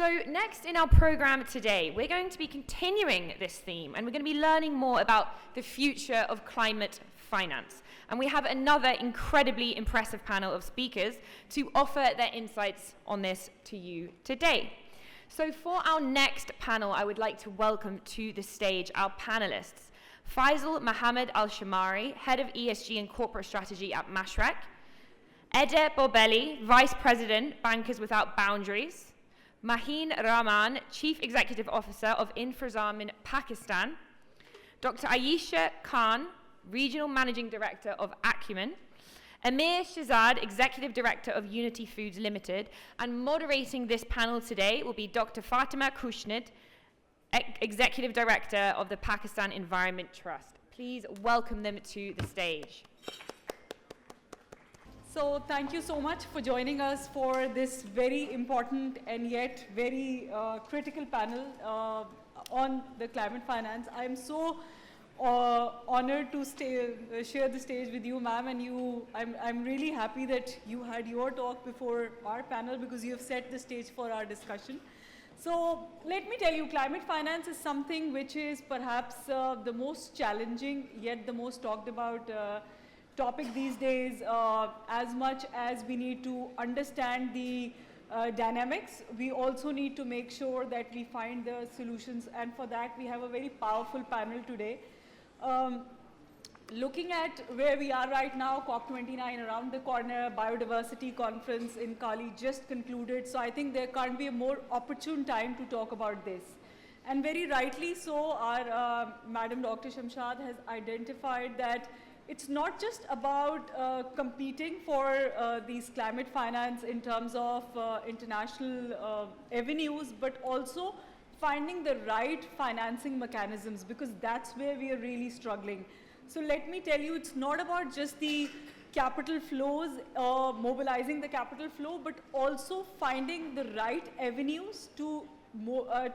So next in our program today, we're going to be continuing this theme and we're going to be learning more about the future of climate finance. And we have another incredibly impressive panel of speakers to offer their insights on this to you today. So for our next panel, I would like to welcome to the stage our panelists. Faisal Mohammed Al-Shamari, Head of ESG and Corporate Strategy at Mashreq. Eder Bobelli, Vice President, Bankers Without Boundaries. Maheen Rahman, Chief Executive Officer of Infrazamin Pakistan. Dr. Ayesha Khan, Regional Managing Director of Acumen. Amir Shahzad, Executive Director of Unity Foods Limited. And moderating this panel today will be Dr. Fatima Kushnid, Executive Director of the Pakistan Environment Trust. Please welcome them to the stage. So thank you so much for joining us for this very important and yet very critical panel on the climate finance. I'm so honored to share the stage with you, ma'am, and I'm really happy that you had your talk before our panel because you have set the stage for our discussion. So let me tell you, climate finance is something which is perhaps the most challenging yet the most talked about topic these days. As much as we need to understand the dynamics, we also need to make sure that we find the solutions, and for that we have a very powerful panel today. Looking at where we are right now, COP29 around the corner, biodiversity conference in Cali just concluded, so I think there can't be a more opportune time to talk about this. And very rightly so, our Madam Dr. Shamshad has identified that it's not just about competing for these climate finance in terms of international avenues, but also finding the right financing mechanisms, because that's where we are really struggling. So let me tell you, it's not about just the capital flows, mobilizing the capital flow, but also finding the right avenues to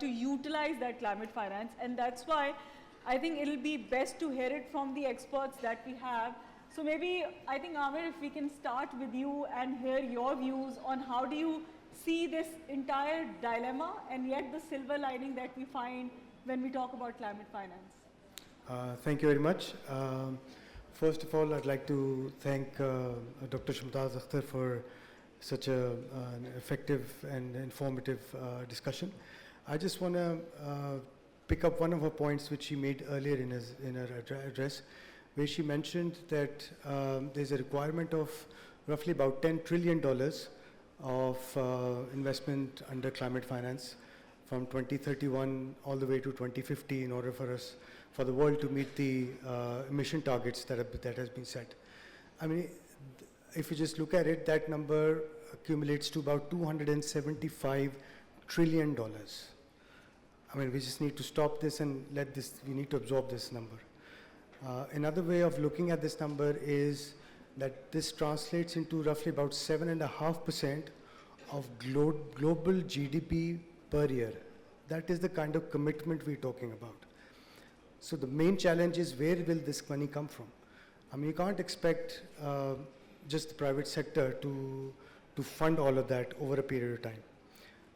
utilize that climate finance. And that's why I think it'll be best to hear it from the experts that we have. So maybe, I think, Amir, if we can start with you and hear your views on how do you see this entire dilemma and yet the silver lining that we find when we talk about climate finance. Thank you very much. First of all, I'd like to thank Dr. Shumtaz Akhtar for such an effective and informative discussion. I just want to pick up one of her points which she made earlier in her address, where she mentioned that there's a requirement of roughly about $10 trillion of investment under climate finance from 2031 all the way to 2050 in order for the world to meet the emission targets that has been set. I mean, if you just look at it, that number accumulates to about $275 trillion. I mean, we just need to stop this and we need to absorb this number. Another way of looking at this number is that this translates into roughly about 7.5% of global GDP per year. That is the kind of commitment we're talking about. So the main challenge is, where will this money come from? I mean, you can't expect just the private sector to fund all of that over a period of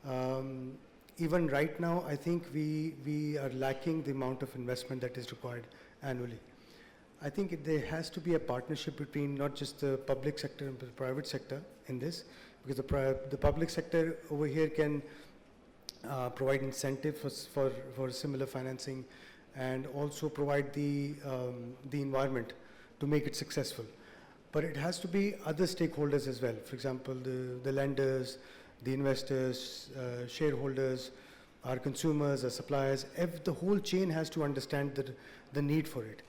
time. Even right now, I think we are lacking the amount of investment that is required annually. I think there has to be a partnership between not just the public sector and the private sector in this, because the public sector over here can provide incentives for similar financing and also provide the environment to make it successful. But it has to be other stakeholders as well. For example, the lenders, the investors, shareholders, our consumers, our suppliers. The whole chain has to understand the need for it.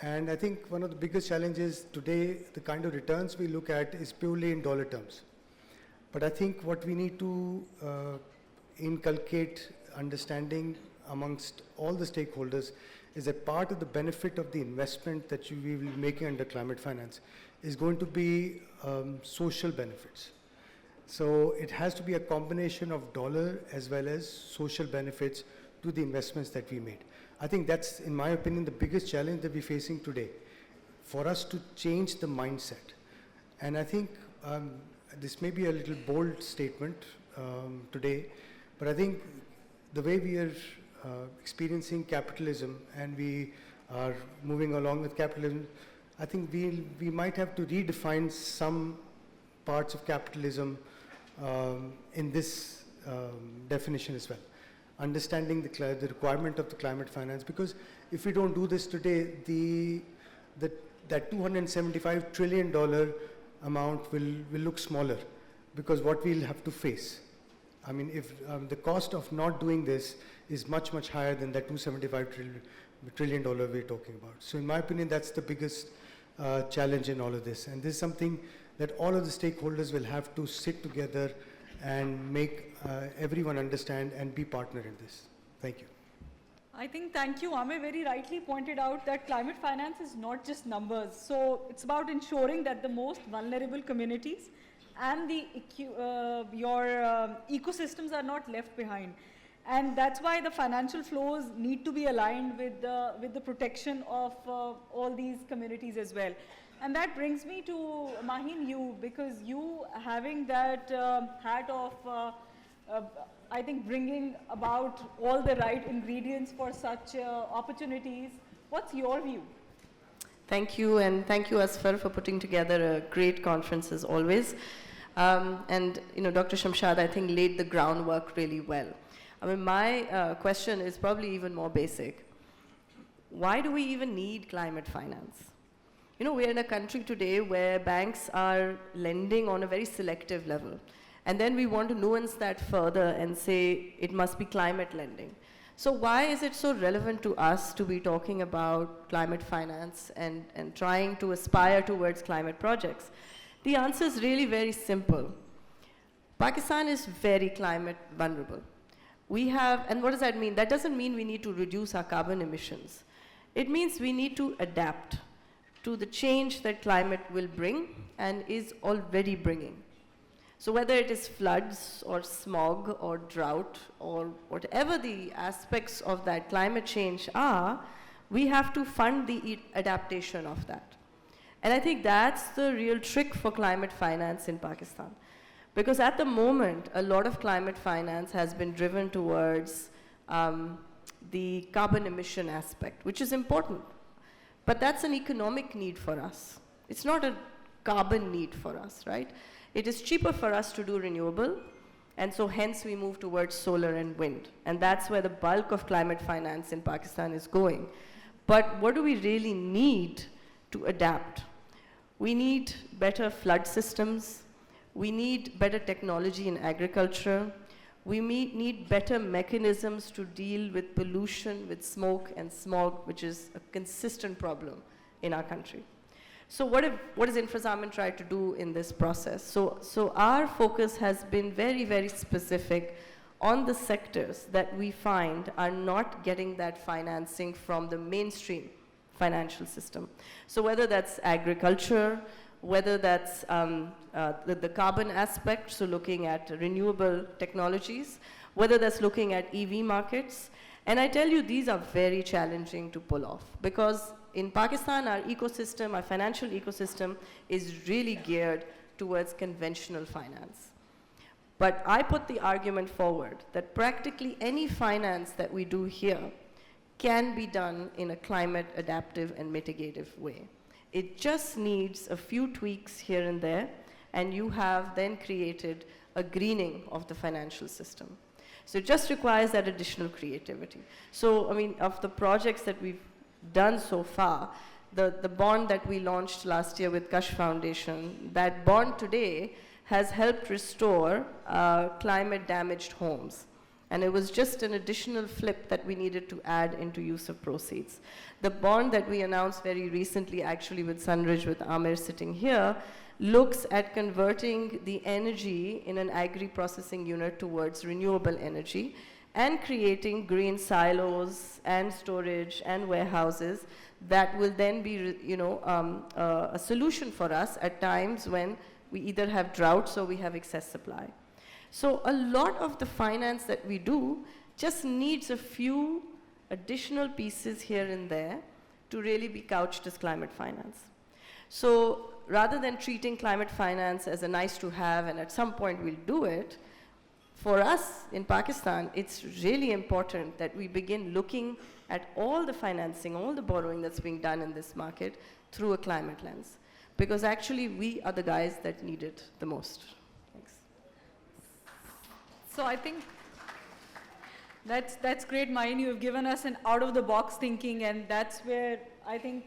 And I think one of the biggest challenges today, the kind of returns we look at is purely in dollar terms. But I think what we need to inculcate understanding amongst all the stakeholders is that part of the benefit of the investment that we will be making under climate finance is going to be social benefits. So it has to be a combination of dollar as well as social benefits to the investments that we made. I think that's, in my opinion, the biggest challenge that we're facing today, for us to change the mindset. And I think this may be a little bold statement today, But I think the way we are experiencing capitalism and we are moving along with capitalism, I think we might have to redefine some parts of capitalism in this definition as well. Understanding the requirement of the climate finance, because if we don't do this today, that $275 trillion amount will look smaller, because what we'll have to face. I mean, if the cost of not doing this is much, much higher than that $275 trillion we're talking about. So in my opinion, that's the biggest challenge in all of this. And this is something that all of the stakeholders will have to sit together and make everyone understand and be partner in this. Thank you. I think, thank you. Ame very rightly pointed out that climate finance is not just numbers. So it's about ensuring that the most vulnerable communities and your ecosystems are not left behind. And that's why the financial flows need to be aligned with the protection of all these communities as well. And that brings me to Maheen, you, because you having that hat of I think bringing about all the right ingredients for such opportunities. What's your view? Thank you, and thank you, Asfar, for putting together a great conference as always. And Dr. Shamshad, I think, laid the groundwork really well. I mean, my question is probably even more basic. Why do we even need climate finance? We're in a country today where banks are lending on a very selective level. And then we want to nuance that further and say it must be climate lending. So why is it so relevant to us to be talking about climate finance and trying to aspire towards climate projects? The answer is really very simple. Pakistan is very climate vulnerable. And what does that mean? That doesn't mean we need to reduce our carbon emissions. It means we need to adapt to the change that climate will bring and is already bringing. So whether it is floods or smog or drought or whatever the aspects of that climate change are, we have to fund the adaptation of that. And I think that's the real trick for climate finance in Pakistan. Because at the moment, a lot of climate finance has been driven towards the carbon emission aspect, which is important. But that's an economic need for us. It's not a carbon need for us, right? It is cheaper for us to do renewable, and so hence we move towards solar and wind. And that's where the bulk of climate finance in Pakistan is going. But what do we really need to adapt? We need better flood systems. We need better technology in agriculture. We need better mechanisms to deal with pollution, with smoke and smog, which is a consistent problem in our country. So what has InfraZamin tried to do in this process? So our focus has been very, very specific on the sectors that we find are not getting that financing from the mainstream financial system. So whether that's agriculture, whether that's the carbon aspect, so looking at renewable technologies, whether that's looking at EV markets. And I tell you, these are very challenging to pull off, because in Pakistan, our ecosystem, our financial ecosystem is really geared towards conventional finance. But I put the argument forward that practically any finance that we do here can be done in a climate adaptive and mitigative way. It just needs a few tweaks here and there, and you have then created a greening of the financial system. So it just requires that additional creativity. So, I mean, of the projects that we've done so far, the bond that we launched last year with Kash Foundation, that bond today has helped restore climate damaged homes. And it was just an additional flip that we needed to add into use of proceeds. The bond that we announced very recently, actually with Sunridge, with Amir sitting here, looks at converting the energy in an agri-processing unit towards renewable energy and creating green silos and storage and warehouses that will then be, a solution for us at times when we either have droughts or we have excess supply. So a lot of the finance that we do just needs a few additional pieces here and there to really be couched as climate finance. So rather than treating climate finance as a nice to have and at some point we'll do it, For us in Pakistan, it's really important that we begin looking at all the financing, all the borrowing that's being done in this market through a climate lens. Because actually, we are the guys that need it the most. Thanks. So I think that's great, Mayin. You have given us an out-of-the-box thinking, and that's where I think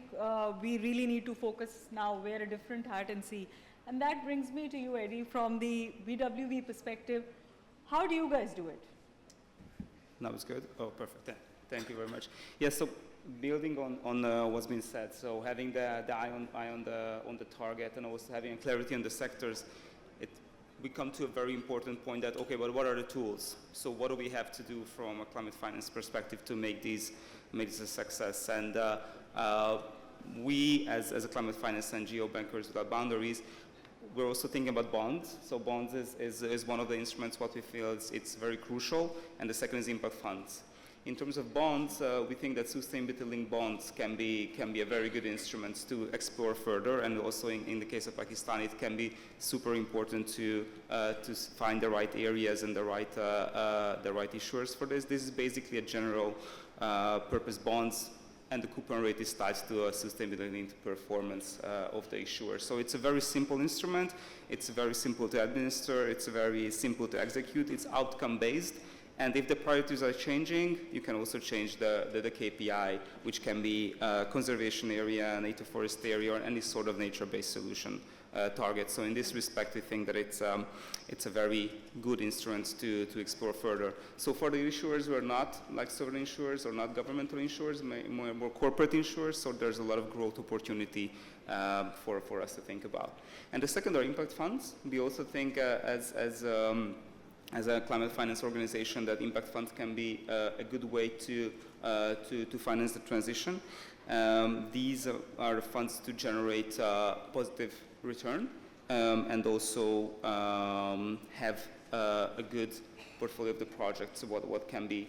we really need to focus now, wear a different hat and see. And that brings me to you, Eddie, from the BWV perspective. How do you guys do it? That was good. Oh, perfect. Thank you very much. Yes, so building on what's been said, so having the eye on the target and also having clarity on the sectors, we come to a very important point that, okay, but what are the tools? So what do we have to do from a climate finance perspective to make this a success? And we, as a climate finance NGO, Bankers Without Boundaries, we're also thinking about bonds. So bonds is one of the instruments what we feel it's very crucial, and the second is impact funds. In terms of bonds, we think that sustainability-linked bonds can be a very good instrument to explore further, and also in the case of Pakistan, it can be super important to find the right areas and the right issuers for this. This is basically a general purpose bonds, and the coupon rate is tied to a sustainability-linked performance of the issuer. So it's a very simple instrument. It's very simple to administer. It's very simple to execute. It's outcome-based. And if the priorities are changing, you can also change the KPI, which can be conservation area, native forest area, or any sort of nature-based solution target. So in this respect, we think that it's a very good instrument to explore further. So for the issuers who are not like sovereign insurers or not governmental insurers, more corporate insurers, so there's a lot of growth opportunity for us to think about. And the second are impact funds. We also think as a climate finance organization that impact funds can be a good way to finance the transition. These are funds to generate positive return and also have a good portfolio of the projects, what can be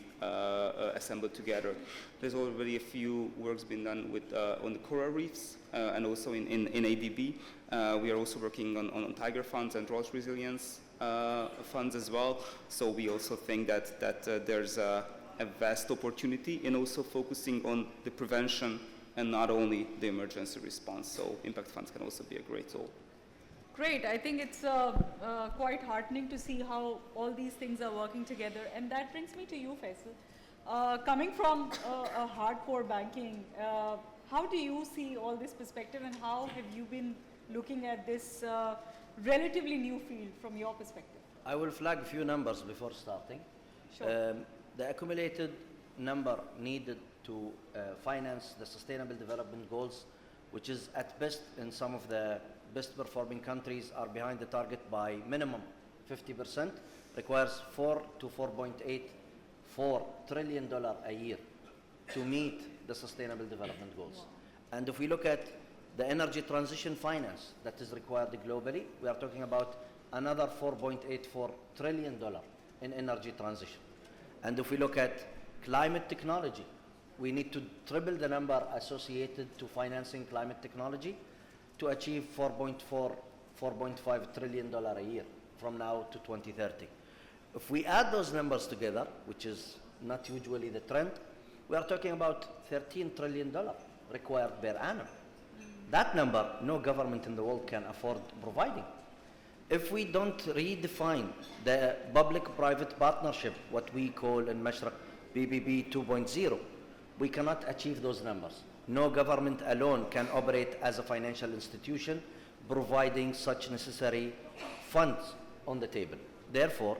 assembled together. There's already a few works been done with on the coral reefs and also in ADB. We are also working on tiger funds and drought resilience funds as well. So we also think that there's a vast opportunity in also focusing on the prevention and not only the emergency response. So impact funds can also be a great tool. Great. I think it's quite heartening to see how all these things are working together. And that brings me to you, Faisal. Coming from a hardcore banking, how do you see all this perspective, and how have you been looking at this relatively new field from your perspective? I will flag a few numbers before starting. Sure. The accumulated number needed to finance the Sustainable Development Goals, which is at best in some of the best performing countries are behind the target by minimum 50%, requires $4 to $4.84 trillion a year to meet the Sustainable Development Goals. Wow. And if we look at the energy transition finance that is required globally, we are talking about another $4.84 trillion in energy transition. And if we look at climate technology, we need to triple the number associated to financing climate technology to achieve $4.5 trillion a year from now to 2030. If we add those numbers together, which is not usually the trend, we are talking about $13 trillion required per annum. That number, no government in the world can afford providing. If we don't redefine the public-private partnership, what we call in Mashraq BBB 2.0, we cannot achieve those numbers. No government alone can operate as a financial institution, providing such necessary funds on the table. Therefore,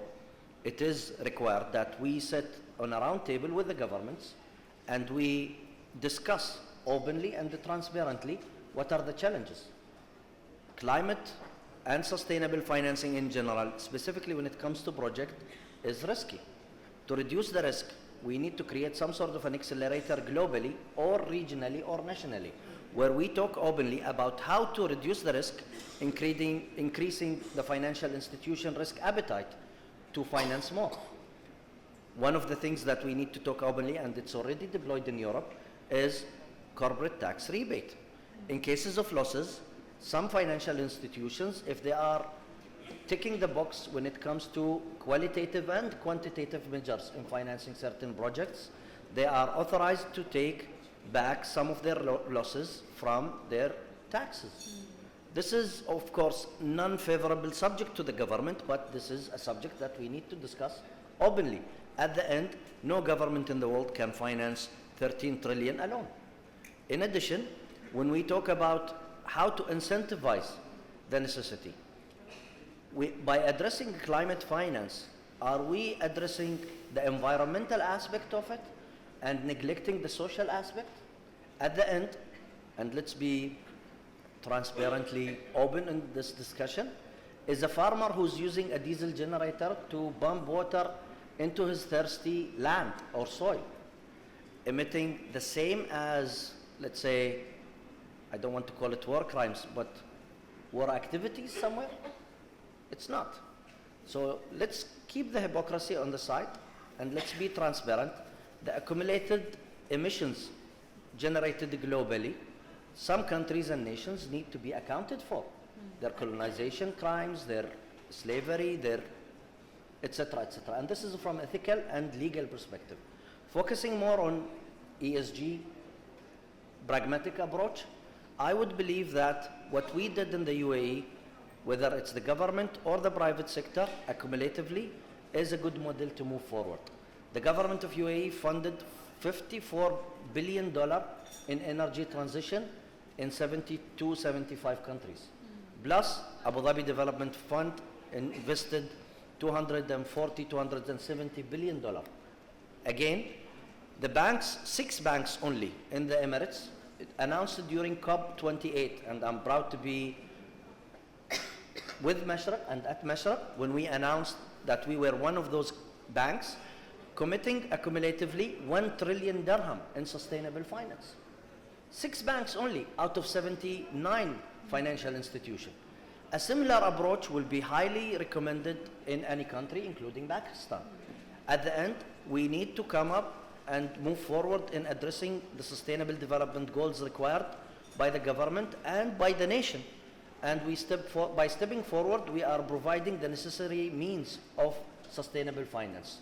it is required that we sit on a round table with the governments and we discuss openly and transparently what are the challenges. Climate and sustainable financing in general, specifically when it comes to project, is risky. To reduce the risk, we need to create some sort of an accelerator globally or regionally or nationally, where we talk openly about how to reduce the risk, increasing the financial institution risk appetite to finance more. One of the things that we need to talk openly, and it's already deployed in Europe, is corporate tax rebate. In cases of losses, some financial institutions, if they are ticking the box when it comes to qualitative and quantitative measures in financing certain projects. They are authorized to take back some of their losses from their taxes. This is, of course, non-favorable subject to the government, but this is a subject that we need to discuss openly. At the end, no government in the world can finance 13 trillion alone. In addition, when we talk about how to incentivize the necessity, by addressing climate finance, are we addressing the environmental aspect of it and neglecting the social aspect? At the end, and let's be transparently open in this discussion, is a farmer who's using a diesel generator to pump water into his thirsty land or soil, emitting the same as, let's say, I don't want to call it war crimes, but war activities somewhere? It's not. So let's keep the hypocrisy on the side and let's be transparent. The accumulated emissions generated globally, some countries and nations need to be accounted for. Their colonization crimes, their slavery, their etc., etc. And this is from ethical and legal perspective. Focusing more on ESG, pragmatic approach, I would believe that what we did in the UAE, whether it's the government or the private sector, accumulatively, is a good model to move forward. The government of UAE funded $54 billion in energy transition in 72, 75 countries. Plus, Abu Dhabi Development Fund invested $240, $270 billion. Again, the banks, 6 banks only in the Emirates, announced during COP28, and I'm proud to be with Mashraq and at Mashraq when we announced that we were one of those banks committing accumulatively 1 trillion dirham in sustainable finance. 6 banks only out of 79 financial institutions. A similar approach will be highly recommended in any country, including Pakistan. At the end, we need to come up and move forward in addressing the sustainable development goals required by the government and by the nation. And by stepping forward, we are providing the necessary means of sustainable finance.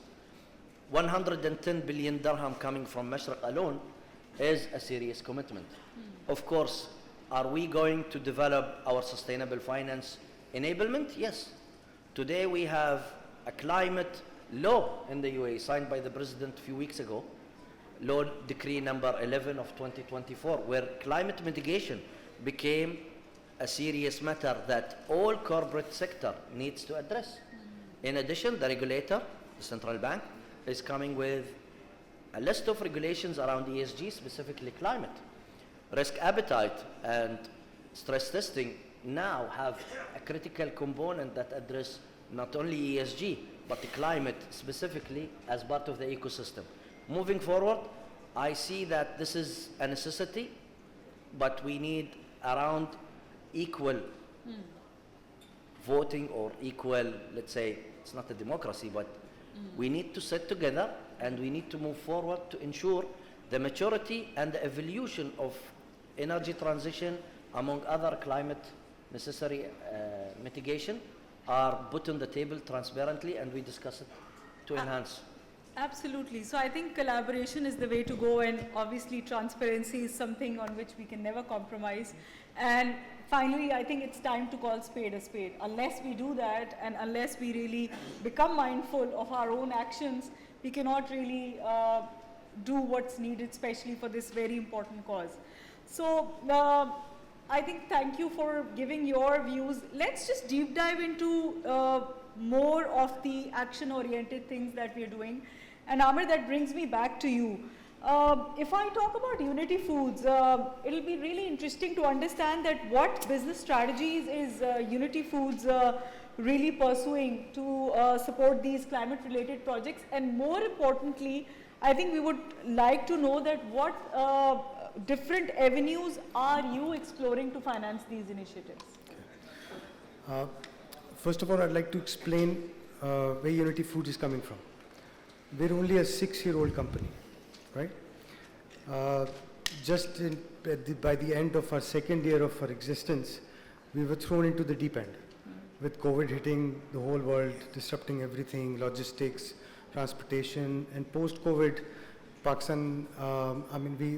110 billion dirham coming from Mashraq alone is a serious commitment. Of course, are we going to develop our sustainable finance enablement? Yes. Today we have a climate law in the UAE signed by the president a few weeks ago, law decree number 11 of 2024, where climate mitigation became a serious matter that all corporate sector needs to address. In addition, the regulator, the central bank, is coming with a list of regulations around ESG, specifically climate. Risk appetite and stress testing now have a critical component that address not only ESG, but the climate specifically as part of the ecosystem. Moving forward, I see that this is a necessity, but we need around equal voting or equal, let's say, it's not a democracy, but we need to sit together and we need to move forward to ensure the maturity and the evolution of energy transition among other climate necessary mitigation are put on the table transparently and we discuss it to enhance. Absolutely. So I think collaboration is the way to go, and obviously transparency is something on which we can never compromise. And finally, I think it's time to call spade a spade. Unless we do that and unless we really become mindful of our own actions, we cannot really do what's needed, especially for this very important cause. So I think thank you for giving your views. Let's just deep dive into more of the action-oriented things that we're doing. And Amir, that brings me back to you. If I talk about Unity Foods, it'll be really interesting to understand that what business strategies is Unity Foods really pursuing to support these climate-related projects. And more importantly, I think we would like to know that what different avenues are you exploring to finance these initiatives? First of all, I'd like to explain where Unity Foods is coming from. We're only a 6-year-old company, right? By the end of our 2nd year of our existence, we were thrown into the deep end. with COVID hitting the whole world, disrupting everything, logistics, transportation, and post-COVID, Pakistan,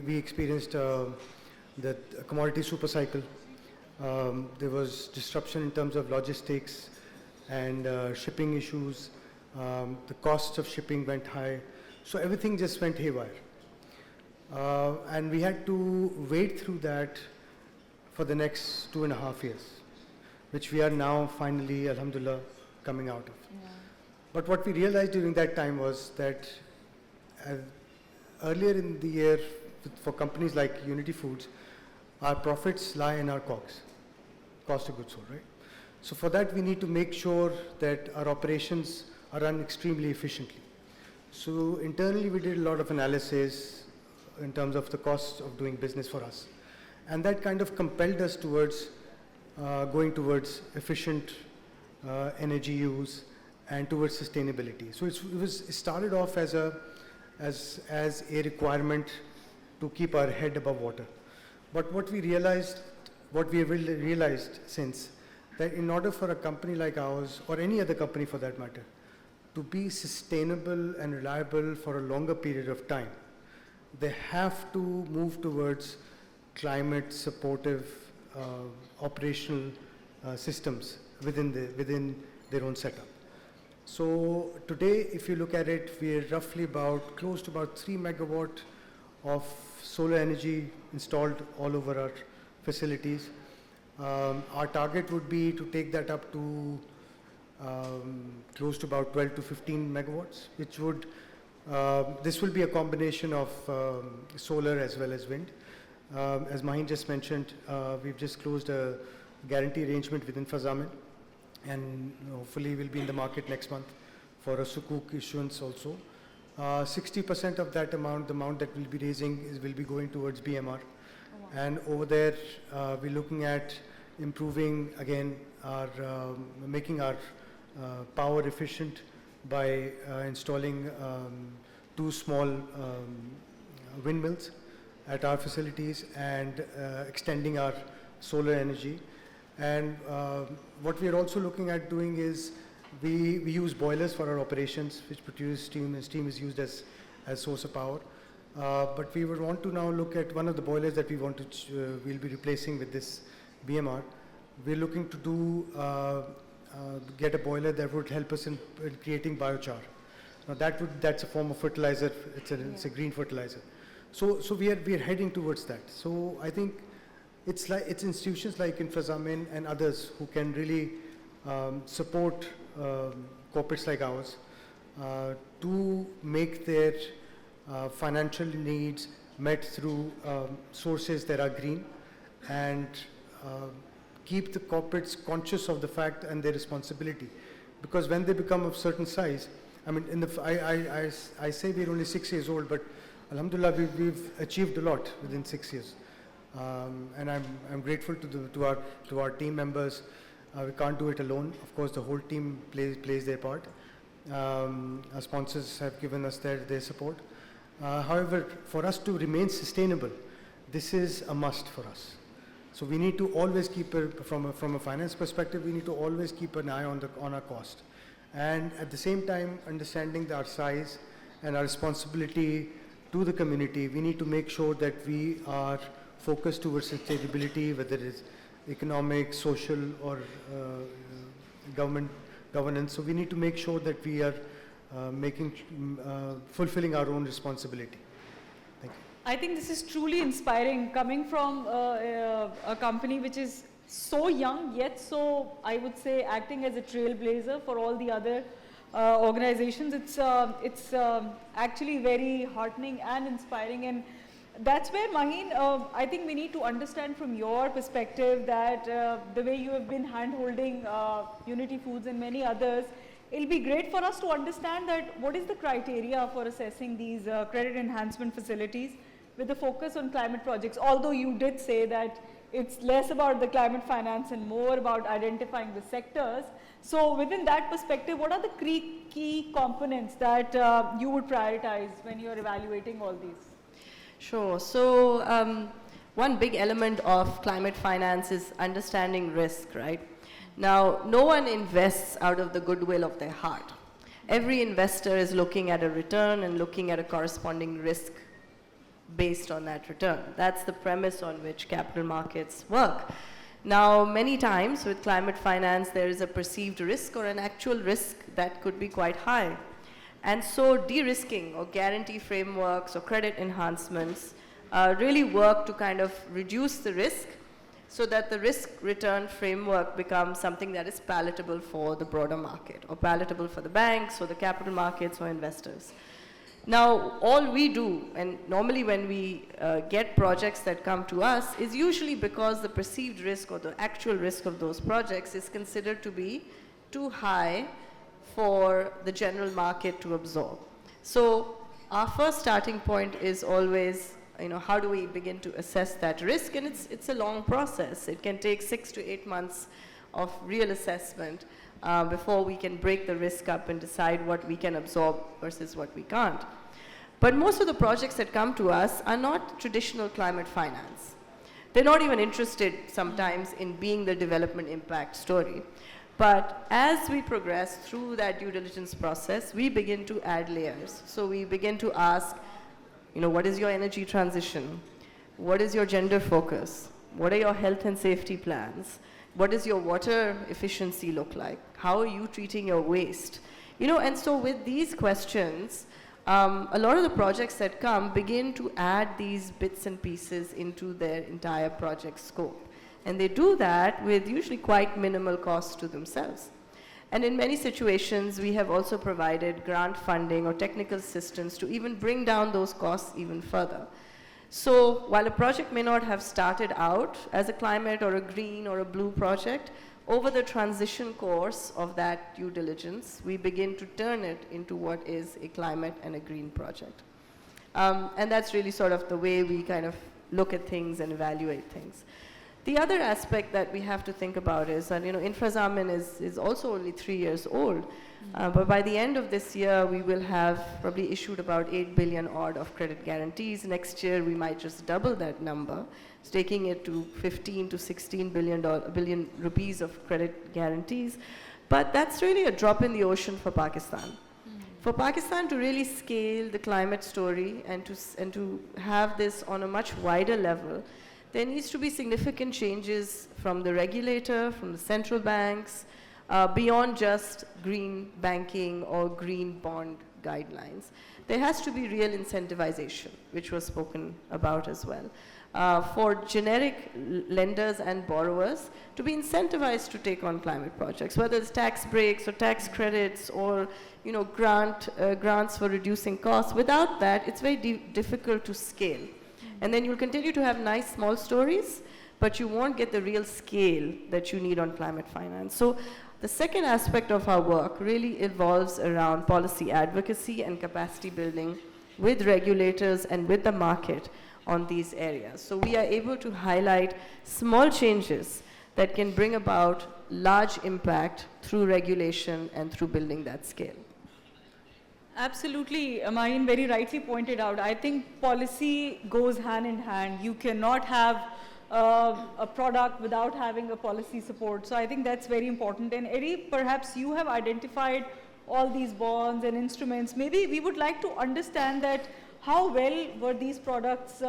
we experienced the commodity super cycle. There was disruption in terms of logistics and shipping issues. The costs of shipping went high. So everything just went haywire. And we had to wade through that for the next 2.5 years, which we are now finally, alhamdulillah, coming out of. Yeah. But what we realized during that time was that earlier in the year, for companies like Unity Foods, our profits lie in our COGS, cost of goods sold, right? So for that, we need to make sure that our operations are run extremely efficiently. So internally, we did a lot of analysis in terms of the cost of doing business for us. And that kind of compelled us towards going towards efficient energy use and towards sustainability. So it started off as a requirement to keep our head above water. But what we realized since, that in order for a company like ours, or any other company for that matter, to be sustainable and reliable for a longer period of time, they have to move towards climate supportive operational systems within their own setup. So today, if you look at it, we are roughly close to about 3 megawatt of solar energy installed all over our facilities. Our target would be to take that up to close to about 12 to 15 megawatts, which would, this will be a combination of solar as well as wind. As Maheen just mentioned, we've just closed a guarantee arrangement with Infazamin, and hopefully we'll be in the market next month for a sukuk issuance also. 60% of that amount, the amount that we'll be raising, will be going towards BMR. Oh, wow. And over there, we're looking at improving, again, making our power efficient by installing 2 small windmills at our facilities and extending our solar energy. And what we are also looking at doing is we use boilers for our operations, which produce steam, and steam is used as source of power. But we would want to now look at one of the boilers that we'll be replacing with this BMR. We're looking to get a boiler that would help us in creating biochar. Now that's a form of fertilizer. It's a green fertilizer. So we are heading towards that. So I think it's institutions like Infazamin and others who can really support corporates like ours to make their financial needs met through sources that are green, and keep the corporates conscious of the fact and their responsibility. Because when they become of certain size, I mean, I say we're only 6 years old, but alhamdulillah, we've achieved a lot within 6 years. And I'm grateful to our team members. We can't do it alone. Of course, the whole team plays their part. Our sponsors have given us their support. However, for us to remain sustainable, this is a must for us. So we need to always keep, from a finance perspective, we need to always keep an eye on our cost. And at the same time, understanding our size and our responsibility to the community, we need to make sure that we are focused towards sustainability, whether it's economic, social, or governance. So we need to make sure that we are fulfilling our own responsibility. Thank you. I think this is truly inspiring, coming from a company which is so young, yet so, I would say, acting as a trailblazer for all the other organizations. It's actually very heartening and inspiring. And that's where, Maheen, I think we need to understand from your perspective that the way you have been hand-holding Unity Foods and many others, it'll be great for us to understand that what is the criteria for assessing these credit enhancement facilities with the focus on climate projects. Although you did say that it's less about the climate finance and more about identifying the sectors. So within that perspective, what are the key components that you would prioritize when you're evaluating all these? Sure. So one big element of climate finance is understanding risk, right? Now, no one invests out of the goodwill of their heart. Every investor is looking at a return and looking at a corresponding risk based on that return. That's the premise on which capital markets work. Now, many times with climate finance, there is a perceived risk or an actual risk that could be quite high. And so de-risking or guarantee frameworks or credit enhancements really work to kind of reduce the risk so that the risk-return framework becomes something that is palatable for the broader market or palatable for the banks or the capital markets or investors. Now, all we do, and normally when we get projects that come to us, is usually because the perceived risk or the actual risk of those projects is considered to be too high for the general market to absorb. So our first starting point is always, how do we begin to assess that risk? And it's a long process. It can take 6 to 8 months of real assessment before we can break the risk up and decide what we can absorb versus what we can't. But most of the projects that come to us are not traditional climate finance. They're not even interested sometimes in being the development impact story. But as we progress through that due diligence process, we begin to add layers. So we begin to ask, what is your energy transition? What is your gender focus? What are your health and safety plans? What does your water efficiency look like? How are you treating your waste? And so with these questions, a lot of the projects that come begin to add these bits and pieces into their entire project scope. And they do that with usually quite minimal cost to themselves. And in many situations, we have also provided grant funding or technical assistance to even bring down those costs even further. So while a project may not have started out as a climate or a green or a blue project, over the transition course of that due diligence, we begin to turn it into what is a climate and a green project. And that's really sort of the way we kind of look at things and evaluate things. The other aspect that we have to think about is, and Infrazamin is also only 3 years old, but by the end of this year, we will have probably issued about 8 billion odd of credit guarantees. Next year, we might just double that number, taking it to 15 to 16 billion rupees of credit guarantees. But that's really a drop in the ocean for Pakistan. For Pakistan to really scale the climate story and to have this on a much wider level, there needs to be significant changes from the regulator, from the central banks, beyond just green banking or green bond guidelines. There has to be real incentivization, which was spoken about as well, for generic lenders and borrowers to be incentivized to take on climate projects, whether it's tax breaks or tax credits or grants for reducing costs. Without that, it's very difficult to scale. And then you'll continue to have nice small stories, but you won't get the real scale that you need on climate finance. So the second aspect of our work really evolves around policy advocacy and capacity building with regulators and with the market on these areas. So we are able to highlight small changes that can bring about large impact through regulation and through building that scale. Absolutely, Mahin very rightly pointed out. I think policy goes hand in hand. You cannot have a product without having a policy support. So I think that's very important. And Eddie, perhaps you have identified all these bonds and instruments. Maybe we would like to understand that how well were these products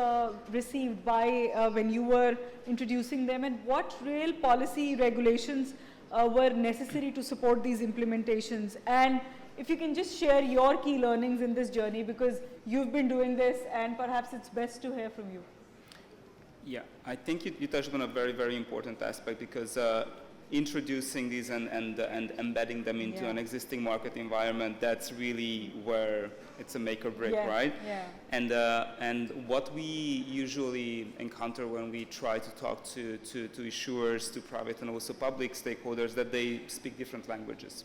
received by when you were introducing them, and what real policy regulations were necessary to support these implementations. And if you can just share your key learnings in this journey, because you've been doing this and perhaps it's best to hear from you. Yeah, I think you touched on a very, very important aspect, because introducing these and embedding them into an existing market environment, that's really where it's a make or break, right? Yeah. And what we usually encounter when we try to talk to issuers, to private and also public stakeholders, that they speak different languages.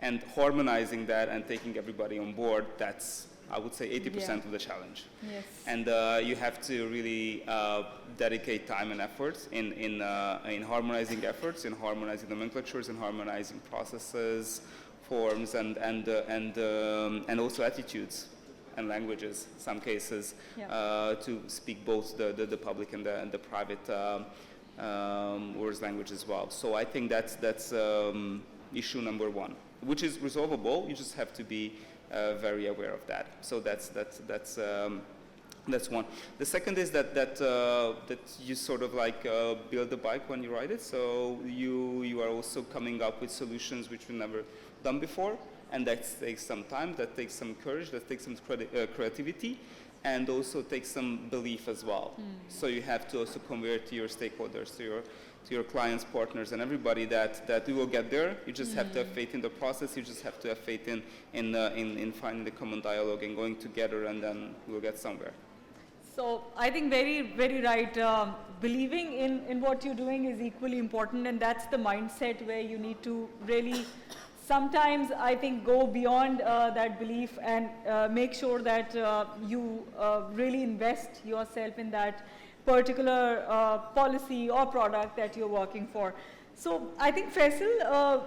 And harmonizing that and taking everybody on board, that's, I would say, 80% of the challenge. Yes. And you have to really dedicate time and efforts in harmonizing efforts, in harmonizing nomenclatures, in harmonizing processes, forms, and also attitudes and languages, some cases, to speak both the public and the private world language as well. So I think that's issue number one, which is resolvable. You just have to be very aware of that. So that's one. The second is that you sort of like build the bike when you ride it. So you are also coming up with solutions which we've never done before, and that takes some time, that takes some courage, that takes some creativity, and also takes some belief as well. So you have to also convert to your stakeholders, to your clients, partners, and everybody that we will get there. You just have to have faith in the process. You just have to have faith in finding the common dialogue and going together, and then we'll get somewhere. So I think very, very right. Believing in what you're doing is equally important, and that's the mindset where you need to really sometimes, I think, go beyond that belief and make sure that you really invest yourself in that particular policy or product that you're working for. So I think, Faisal,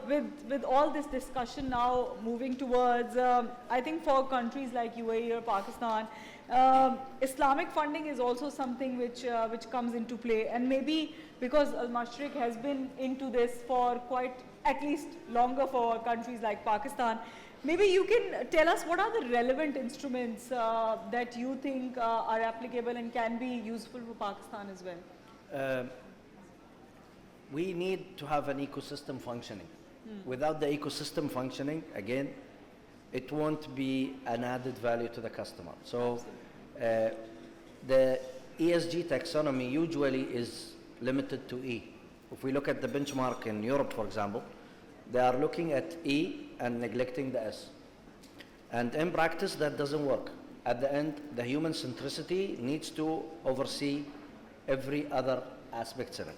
with all this discussion now moving towards, I think for countries like UAE or Pakistan, Islamic funding is also something which comes into play, and maybe because Al-Mashriq has been into this for quite at least longer for countries like Pakistan, maybe you can tell us what are the relevant instruments that you think are applicable and can be useful for Pakistan as well. We need to have an ecosystem functioning. Without the ecosystem functioning, again, it won't be an added value to the customer. So the ESG taxonomy usually is limited to E. If we look at the benchmark in Europe, for example, they are looking at E and neglecting the S. And in practice, that doesn't work. At the end, the human centricity needs to oversee every other aspect in it.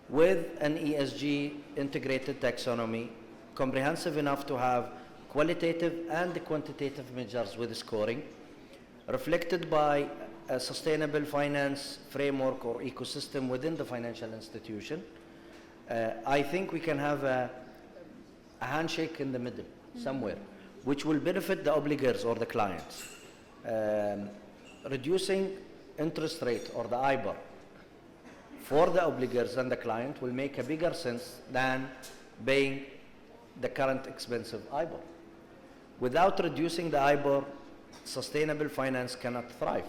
With an ESG integrated taxonomy, comprehensive enough to have qualitative and quantitative measures with scoring, reflected by a sustainable finance framework or ecosystem within the financial institution, I think we can have a handshake in the middle somewhere, which will benefit the obligors or the clients. Reducing interest rate or the IBOR for the obligors and the client will make a bigger sense than paying the current expensive IBOR. Without reducing the IBOR, sustainable finance cannot thrive.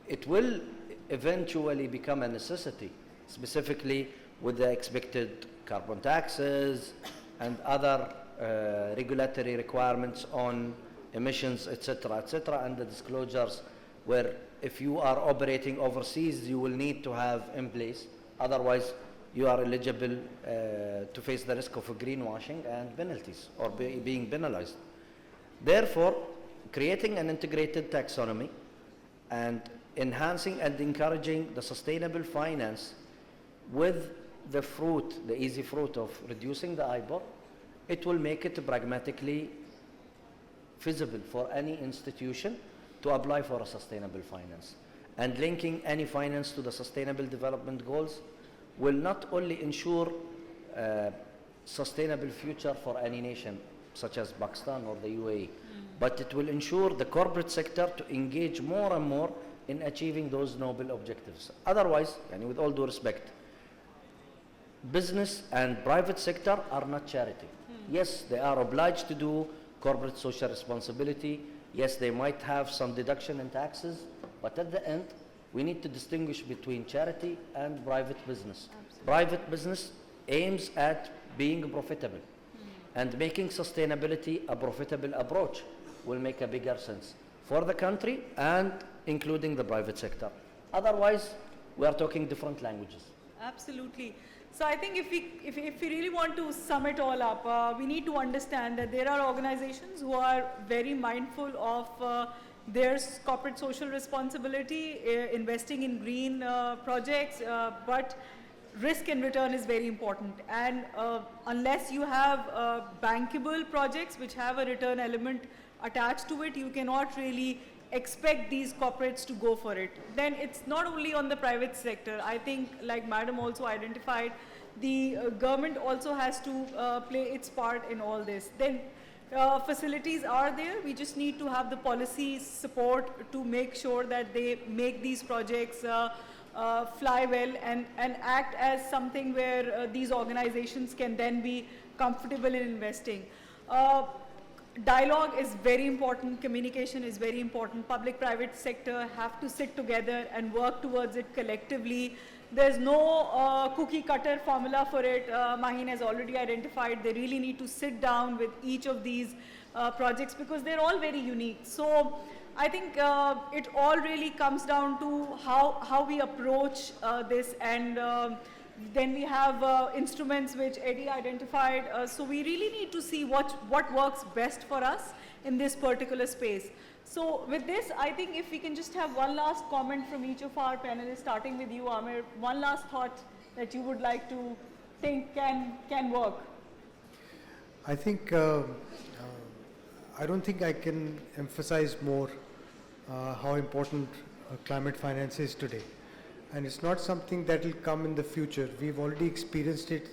It will eventually become a necessity, specifically with the expected carbon taxes and other regulatory requirements on emissions, etc., and the disclosures where if you are operating overseas, you will need to have in place. Otherwise, you are eligible to face the risk of greenwashing and penalties or being penalized. Therefore, creating an integrated taxonomy and enhancing and encouraging the sustainable finance with the fruit, the easy fruit of reducing the IBOR, it will make it pragmatically feasible for any institution to apply for a sustainable finance. And linking any finance to the sustainable development goals will not only ensure a sustainable future for any nation, such as Pakistan or the UAE, but it will ensure the corporate sector to engage more and more in achieving those noble objectives. Otherwise, and with all due respect, business and private sector are not charity. Yes, they are obliged to do corporate social responsibility. Yes, they might have some deduction in taxes, but at the end, we need to distinguish between charity and private business. Absolutely. Private business aims at being profitable, and making sustainability a profitable approach will make a bigger sense for the country and including the private sector. Otherwise, we are talking different languages. Absolutely. So I think if we really want to sum it all up, we need to understand that there are organizations who are very mindful of their corporate social responsibility, investing in green projects, but risk and return is very important. And unless you have bankable projects which have a return element attached to it, you cannot really expect these corporates to go for it. Then it's not only on the private sector. I think, like Madam also identified, the government also has to play its part in all this. Then facilities are there. We just need to have the policy support to make sure that they make these projects fly well and act as something where these organizations can then be comfortable in investing. Dialogue is very important, communication is very important. Public-private sector have to sit together and work towards it collectively. There's no cookie-cutter formula for it. Maheen has already identified they really need to sit down with each of these projects because they're all very unique. So I think it all really comes down to how we approach this, and then we have instruments which Eddie identified. So we really need to see what works best for us in this particular space. So with this, I think if we can just have one last comment from each of our panelists, starting with you, Amir, one last thought that you would like to think can work. I think, I don't think I can emphasize more how important climate finance is today. And it's not something that will come in the future. We've already experienced it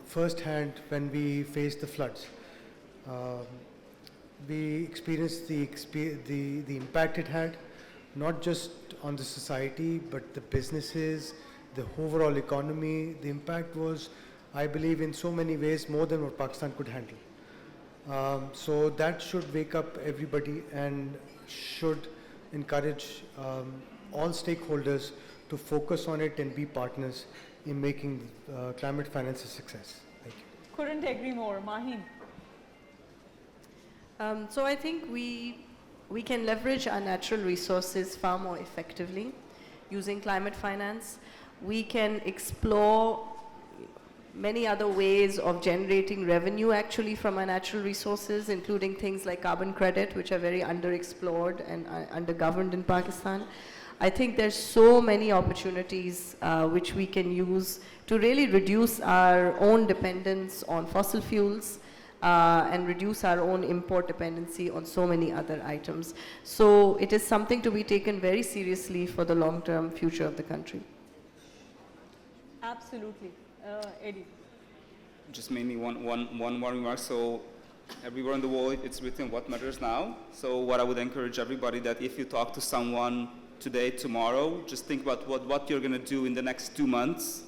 firsthand when we faced the floods. We experienced the impact it had, not just on the society, but the businesses, the overall economy. The impact was, I believe, in so many ways more than what Pakistan could handle. So that should wake up everybody and should encourage all stakeholders to focus on it and be partners in making climate finance a success. Thank you. Couldn't agree more. Maheen. So I think we can leverage our natural resources far more effectively using climate finance. We can explore many other ways of generating revenue actually from our natural resources, including things like carbon credit, which are very underexplored and undergoverned in Pakistan. I think there's so many opportunities which we can use to really reduce our own dependence on fossil fuels and reduce our own import dependency on so many other items. So it is something to be taken very seriously for the long-term future of the country. Absolutely. Eddie. Just mainly one more remark. So everywhere in the world, it's written what matters now. So what I would encourage everybody that if you talk to someone today, tomorrow, just think about what you're going to do in the next 2 months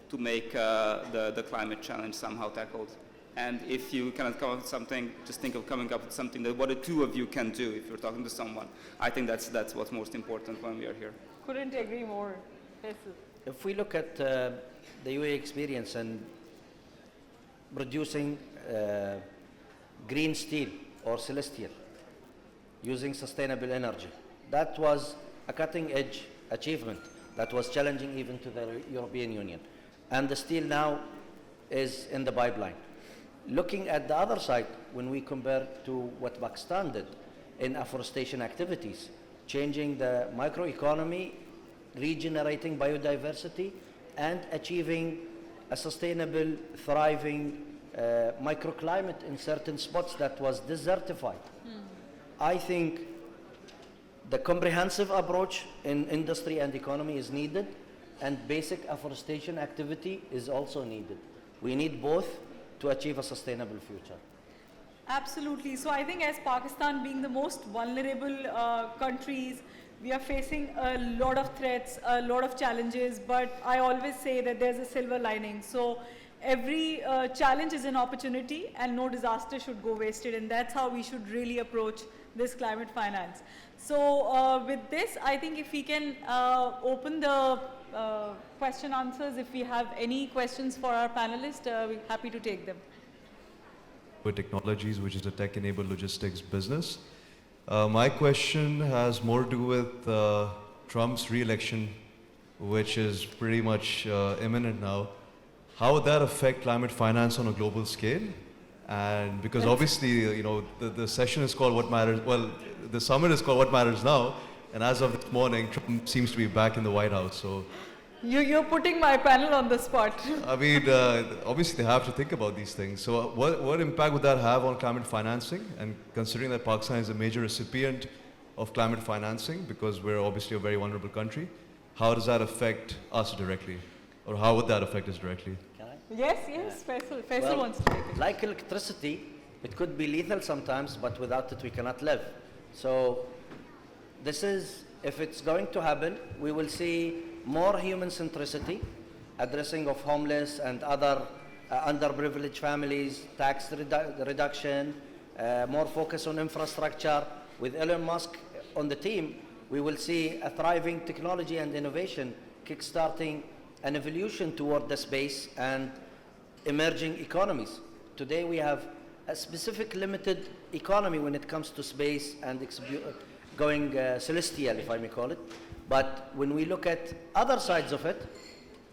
to make the climate challenge somehow tackled. And if you cannot come up with something, just think of coming up with something that what the two of you can do if you're talking to someone. I think that's what's most important when we are here. Couldn't agree more. Faisal. If we look at the UAE experience and producing green steel or celestial using sustainable energy, that was a cutting-edge achievement that was challenging even to the European Union. And the steel now is in the pipeline. Looking at the other side, when we compare to what Pakistan did in afforestation activities, changing the microeconomy, regenerating biodiversity, and achieving a sustainable, thriving microclimate in certain spots that was desertified. I think the comprehensive approach in industry and economy is needed, and basic afforestation activity is also needed. We need both to achieve a sustainable future. Absolutely. So I think as Pakistan being the most vulnerable countries, we are facing a lot of threats, a lot of challenges, but I always say that there's a silver lining. So every challenge is an opportunity and no disaster should go wasted, and that's how we should really approach this climate finance. So with this, I think if we can open the question answers, if we have any questions for our panelists, we're happy to take them. With Technologies, which is a tech-enabled logistics business. My question has more to do with Trump's re-election, which is pretty much imminent now. How would that affect climate finance on a global scale? And because obviously, you know, the session is called What Matters, well, the summit is called What Matters Now, and as of this morning, Trump seems to be back in the White House, so. You're putting my panel on the spot. I mean, obviously they have to think about these things. So what impact would that have on climate financing? And considering that Pakistan is a major recipient of climate financing, because we're obviously a very vulnerable country, how does that affect us directly? Or how would that affect us directly? Can I? Yes, Faisal wants to take it. Like electricity, it could be lethal sometimes, but without it we cannot live. So this is if it's going to happen, we will see more human centricity, addressing of homeless and other underprivileged families, tax reduction, more focus on infrastructure. With Elon Musk on the team, we will see a thriving technology and innovation kickstarting an evolution toward the space and emerging economies. Today we have a specific limited economy when it comes to space and going celestial, if I may call it. But when we look at other sides of it,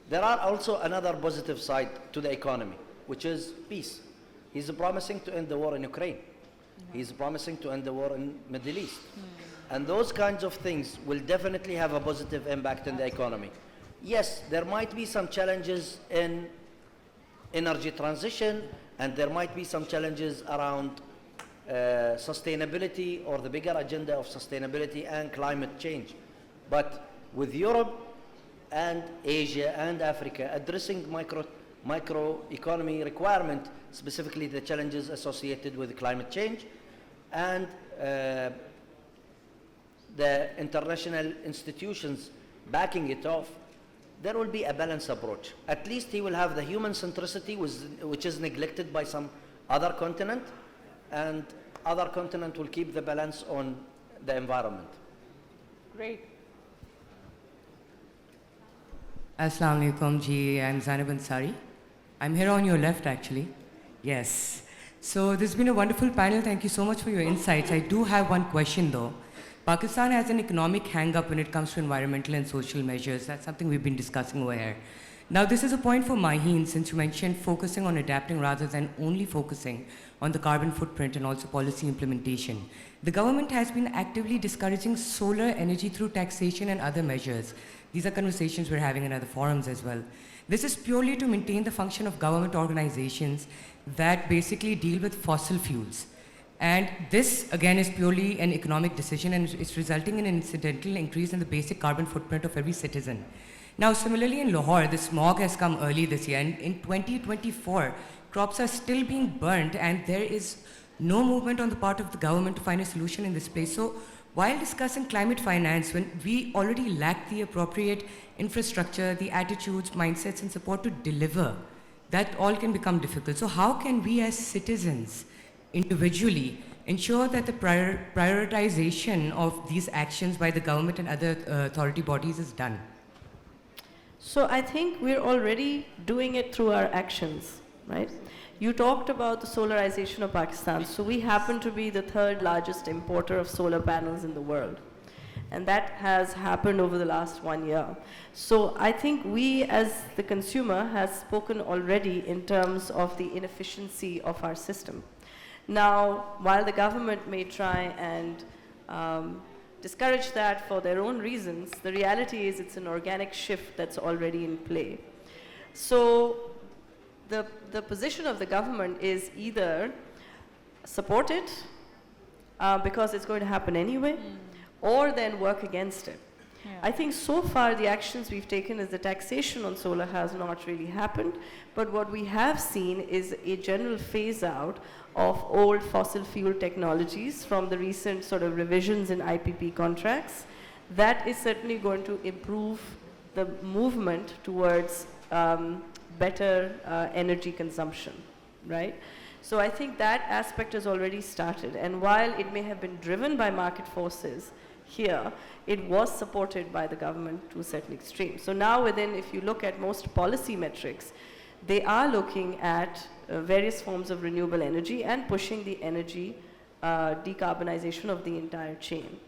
there are also another positive side to the economy, which is peace. He's promising to end the war in Ukraine. He's promising to end the war in Middle East. And those kinds of things will definitely have a positive impact in the economy. Yes, there might be some challenges in energy transition, and there might be some challenges around sustainability or the bigger agenda of sustainability and climate change. But with Europe and Asia and Africa addressing microeconomy requirement, specifically the challenges associated with climate change, and the international institutions backing it off, there will be a balanced approach. At least he will have the human centricity, which is neglected by some other continent, and other continent will keep the balance on the environment. Great. Assalamu alaikum ji, I'm Zainab Ansari. I'm here on your left actually. Yes. So this has been a wonderful panel. Thank you so much for your insights. I do have one question though. Pakistan has an economic hang-up when it comes to environmental and social measures. That's something we've been discussing over here. Now this is a point for Maheen, since you mentioned focusing on adapting rather than only focusing on the carbon footprint and also policy implementation. The government has been actively discouraging solar energy through taxation and other measures. These are conversations we're having in other forums as well. This is purely to maintain the function of government organizations that basically deal with fossil fuels. And this, again, is purely an economic decision, and it's resulting in an incidental increase in the basic carbon footprint of every citizen. Now, similarly in Lahore, the smog has come early this year, and in 2024, crops are still being burnt, and there is no movement on the part of the government to find a solution in this space. So, while discussing climate finance, when we already lack the appropriate infrastructure, the attitudes, mindsets, and support to deliver, that all can become difficult. So how can we as citizens individually ensure that the prioritization of these actions by the government and other authority bodies is done? So I think we're already doing it through our actions, right? You talked about the solarization of Pakistan. So we happen to be the third largest importer of solar panels in the world. And that has happened over the last 1 year. So I think we as the consumer has spoken already in terms of the inefficiency of our system. Now, while the government may try and discourage that for their own reasons, the reality is it's an organic shift that's already in play. So the position of the government is either support it because it's going to happen anyway, or then work against it. Yeah. I think so far the actions we've taken is the taxation on solar has not really happened, but what we have seen is a general phase out of old fossil fuel technologies from the recent sort of revisions in IPP contracts. That is certainly going to improve the movement towards better energy consumption, right? So I think that aspect has already started, and while it may have been driven by market forces here, it was supported by the government to a certain extreme. So now within, if you look at most policy metrics, they are looking at various forms of renewable energy and pushing the energy decarbonization of the entire chain.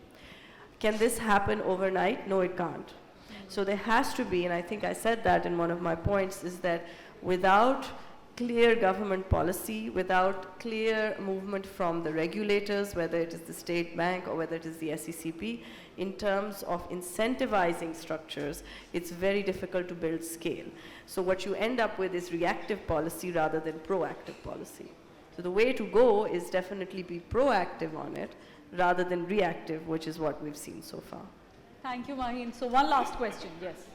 Can this happen overnight? No, it can't. So there has to be, and I think I said that in one of my points, is that without clear government policy, without clear movement from the regulators, whether it is the State Bank or whether it is the SECP, in terms of incentivizing structures, it's very difficult to build scale. So what you end up with is reactive policy rather than proactive policy. So the way to go is definitely be proactive on it rather than reactive, which is what we've seen so far. Thank you, Maheen. So one last question, yes.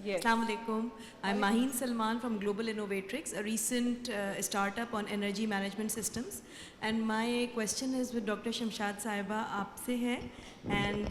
Yes. Assalamu alaikum. I'm Maheen Salman from Global Innovatrix, a recent startup on energy management systems. And my question is with Dr. Shamshad Saiba, aapse hai And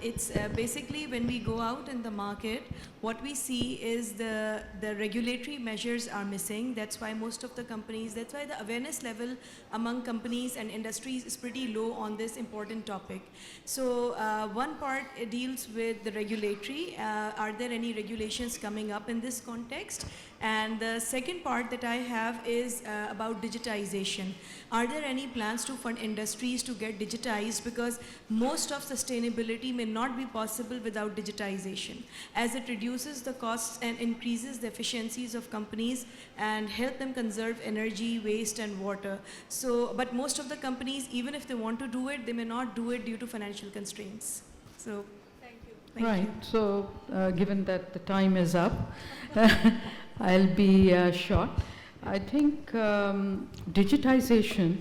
it's basically when we go out in the market, what we see is the regulatory measures are missing. That's why most of the companies, that's why the awareness level among companies and industries is pretty low on this important topic. So one part deals with the regulatory. Are there any regulations coming up in this context? And the second part that I have is about digitization. Are there any plans to fund industries to get digitized? Because most of sustainability may not be possible without digitization, as it reduces the costs and increases the efficiencies of companies and help them conserve energy, waste, and water. So, but most of the companies, even if they want to do it, they may not do it due to financial constraints. So, thank you. Right. So, given that the time is up, I'll be short. I think digitization,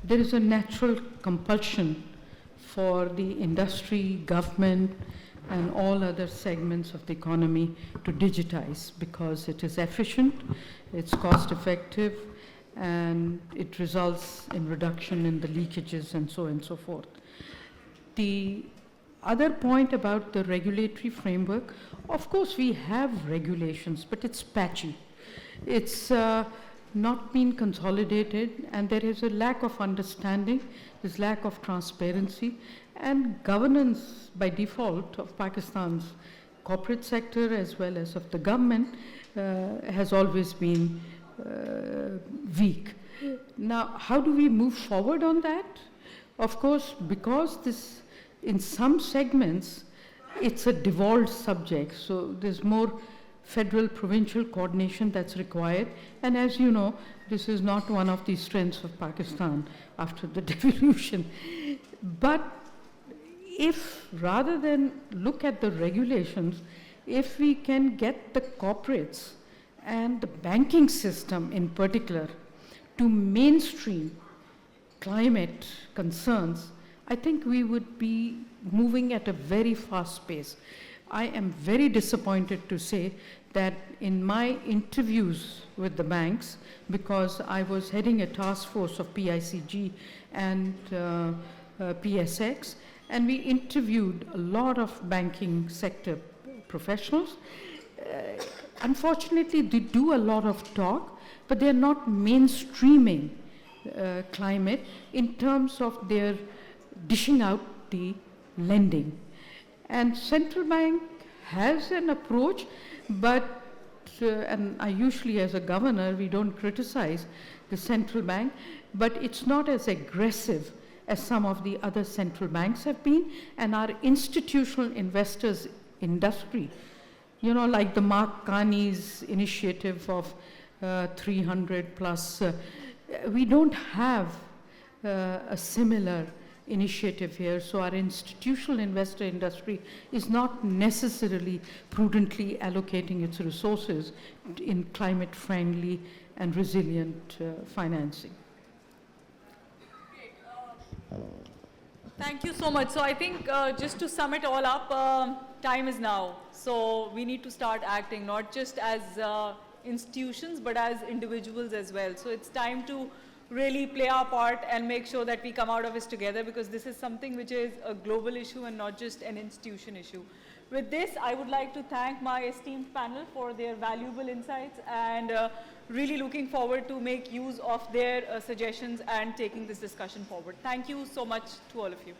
there is a natural compulsion for the industry, government, and all other segments of the economy to digitize because it is efficient, it's cost effective, and it results in reduction in the leakages and so on and so forth. The other point about the regulatory framework, of course we have regulations, but it's patchy. It's not been consolidated, and there is a lack of understanding, there's lack of transparency, and governance by default of Pakistan's corporate sector as well as of the government has always been weak. Now, how do we move forward on that? Of course, because this, in some segments, it's a devolved subject, so there's more federal provincial coordination that's required, and as you know, this is not one of the strengths of Pakistan after the devolution. But if rather than look at the regulations, if we can get the corporates and the banking system in particular to mainstream climate concerns, I think we would be moving at a very fast pace. I am very disappointed to say that in my interviews with the banks, because I was heading a task force of PICG and PSX, and we interviewed a lot of banking sector professionals. Unfortunately, they do a lot of talk, but they're not mainstreaming climate in terms of their dishing out the lending. And central bank has an approach, but, and I usually as a governor, we don't criticize the central bank, but it's not as aggressive as some of the other central banks have been, and our institutional investors industry, you know, like the Mark Carney's initiative of 300 plus, we don't have a similar initiative here, so our institutional investor industry is not necessarily prudently allocating its resources in climate-friendly and resilient financing. Thank you so much. So I think just to sum it all up, time is now. So we need to start acting, not just as institutions, but as individuals as well. So it's time to really play our part and make sure that we come out of this together, because this is something which is a global issue and not just an institution issue. With this, I would like to thank my esteemed panel for their valuable insights, and really looking forward to make use of their suggestions and taking this discussion forward. Thank you so much to all of you.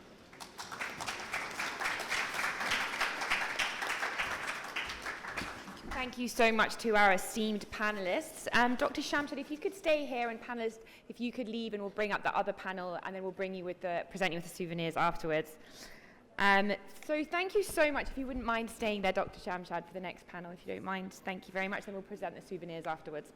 Thank you so much to our esteemed panelists. Dr. Shamshad, if you could stay here, and panelists, if you could leave, and we'll bring up the other panel, and then we'll bring you with present you with the souvenirs afterwards. So thank you so much. If you wouldn't mind staying there, Dr. Shamshad, for the next panel, if you don't mind. Thank you very much. Then we'll present the souvenirs afterwards.